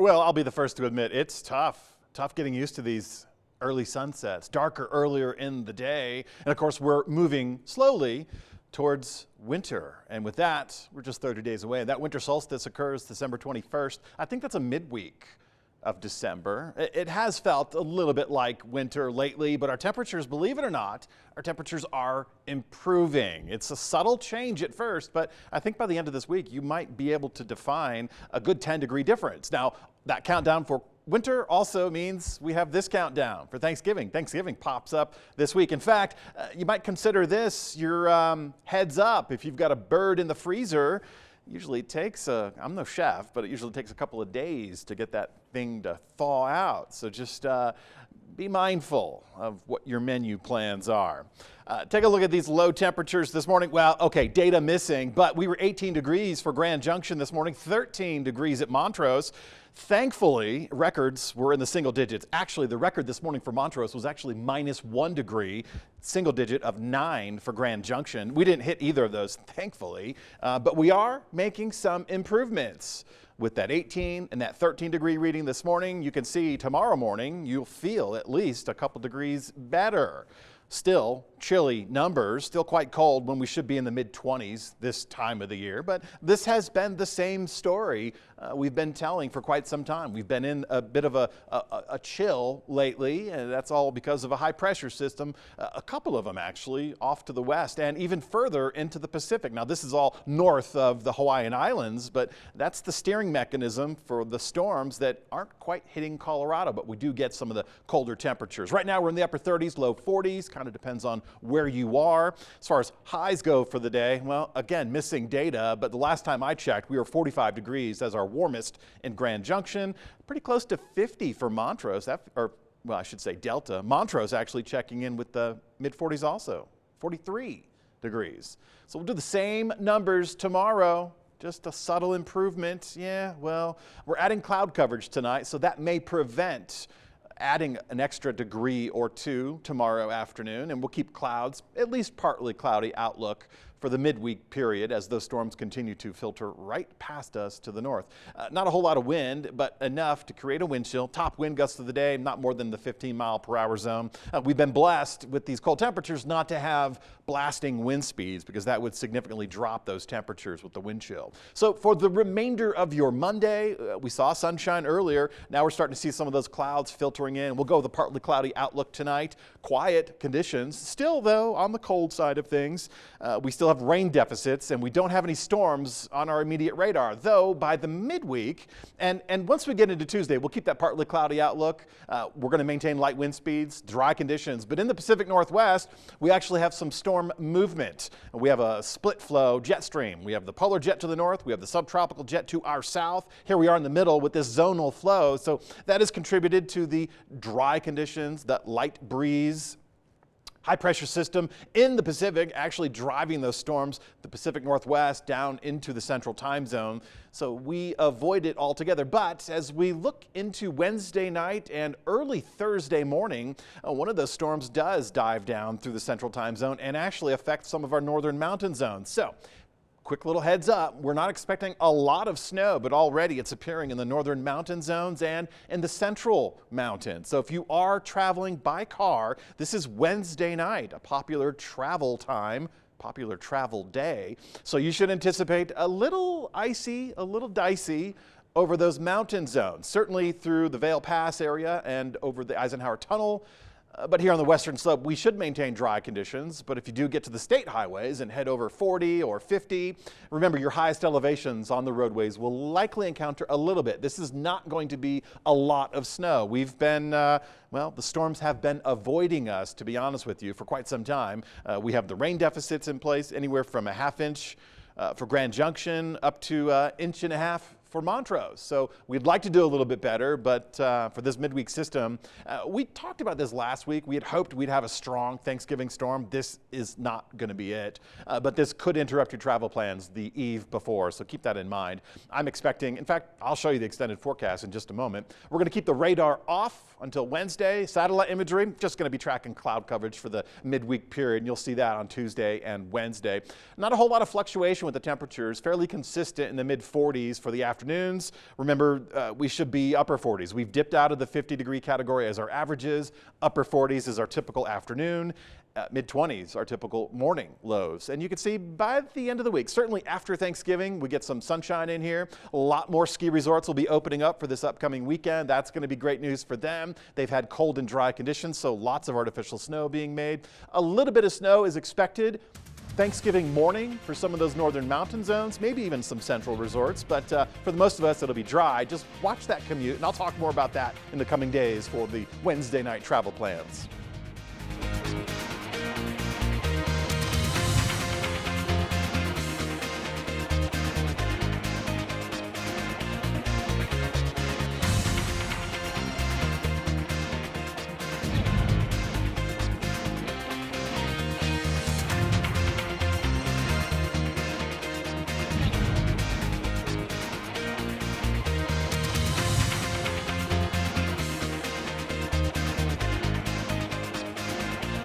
Well, I'll be the first to admit it's tough. Tough getting used to these early sunsets, darker earlier in the day. And of course, we're moving slowly towards winter. And with that, we're just 30 days away. That winter solstice occurs December 21st. I think that's a midweek of December. It has felt a little bit like winter lately, but our temperatures, believe it or not, our temperatures are improving. It's a subtle change at first, but I think by the end of this week, you might be able to define a good 10-degree difference. Now, that countdown for winter also means we have this countdown for Thanksgiving. Thanksgiving pops up this week. In fact, you might consider this your heads up. If you've got a bird in the freezer, usually it takes, I'm no chef, but it usually takes a couple of days to get that thing to thaw out. So just be mindful of what your menu plans are. Take a look at these low temperatures this morning. Well, okay, data missing, but we were 18 degrees for Grand Junction this morning, 13 degrees at Montrose. Thankfully, records were in the single digits. Actually, the record this morning for Montrose was actually -1 degree, single digit of 9 for Grand Junction. We didn't hit either of those, thankfully, but we are making some improvements. With that 18 and that 13-degree reading this morning, you can see tomorrow morning you'll feel at least a couple degrees better. Still chilly numbers, still quite cold when we should be in the mid-20s this time of the year. But this has been the same story we've been telling for quite some time. We've been in a bit of a chill lately, and that's all because of a high-pressure system, a couple of them actually, off to the west and even further into the Pacific. Now, this is all north of the Hawaiian Islands, but that's the steering mechanism for the storms that aren't quite hitting Colorado, but we do get some of the colder temperatures. Right now, we're in the upper 30s, low 40s, kind of depends on where you are. As far as highs go for the day, well, again, missing data, but the last time I checked, we were 45 degrees as our warmest in Grand Junction, pretty close to 50 for Montrose, well, I should say Delta. Montrose actually checking in with the mid-40s also, 43 degrees. So we'll do the same numbers tomorrow. Just a subtle improvement. Yeah, well, we're adding cloud coverage tonight, so that may prevent adding an extra degree or two tomorrow afternoon, and we'll keep clouds, at least partly cloudy outlook for the midweek period as those storms continue to filter right past us to the north. Not a whole lot of wind, but enough to create a wind chill. Top wind gusts of the day, not more than the 15-mile-per-hour zone. We've been blessed with these cold temperatures not to have blasting wind speeds because that would significantly drop those temperatures with the wind chill. So for the remainder of your Monday, we saw sunshine earlier. Now we're starting to see some of those clouds filtering in. We'll go with a partly cloudy outlook tonight. Quiet conditions. Still, though, on the cold side of things, we still have rain deficits, and we don't have any storms on our immediate radar, though by the midweek, and once we get into Tuesday, we'll keep that partly cloudy outlook. We're going to maintain light wind speeds, dry conditions, but in the Pacific Northwest, we actually have some storm movement. We have a split flow jet stream. We have the polar jet to the north. We have the subtropical jet to our south. Here we are in the middle with this zonal flow, so that has contributed to the dry conditions, that light breeze. High pressure system in the Pacific actually driving those storms, the Pacific Northwest down into the central time zone. So we avoid it altogether. But as we look into Wednesday night and early Thursday morning, one of those storms does dive down through the central time zone and actually affect some of our northern mountain zones. So quick little heads up, we're not expecting a lot of snow, but already it's appearing in the northern mountain zones and in the central mountains. So if you are traveling by car, this is Wednesday night, a popular travel time, popular travel day. So you should anticipate a little icy, a little dicey over those mountain zones, certainly through the Vail Pass area and over the Eisenhower Tunnel. But here on the western slope, we should maintain dry conditions. But if you do get to the state highways and head over 40 or 50, remember your highest elevations on the roadways will likely encounter a little bit. This is not going to be a lot of snow. We've been, well, the storms have been avoiding us, to be honest with you, for quite some time. We have the rain deficits in place, anywhere from a ½ inch for Grand Junction up to 1.5 inches for Montrose. So we'd like to do a little bit better, but for this midweek system, we talked about this last week. We had hoped we'd have a strong Thanksgiving storm. This is not going to be it, but this could interrupt your travel plans the eve before, so keep that in mind. I'm expecting, in fact, I'll show you the extended forecast in just a moment. We're going to keep the radar off until Wednesday. Satellite imagery, just going to be tracking cloud coverage for the midweek period, and you'll see that on Tuesday and Wednesday. Not a whole lot of fluctuation with the temperatures, fairly consistent in the mid-40s for the afternoon. afternoons. Remember, we should be upper 40s. We've dipped out of the 50-degree category as our averages. Upper 40s is our typical afternoon. Mid-20s are typical morning lows. And you can see by the end of the week, certainly after Thanksgiving, we get some sunshine in here. A lot more ski resorts will be opening up for this upcoming weekend. That's going to be great news for them. They've had cold and dry conditions, so lots of artificial snow being made. A little bit of snow is expected Thanksgiving morning for some of those northern mountain zones, maybe even some central resorts. But for the most of us, it'll be dry. Just watch that commute, and I'll talk more about that in the coming days for the Wednesday night travel plans.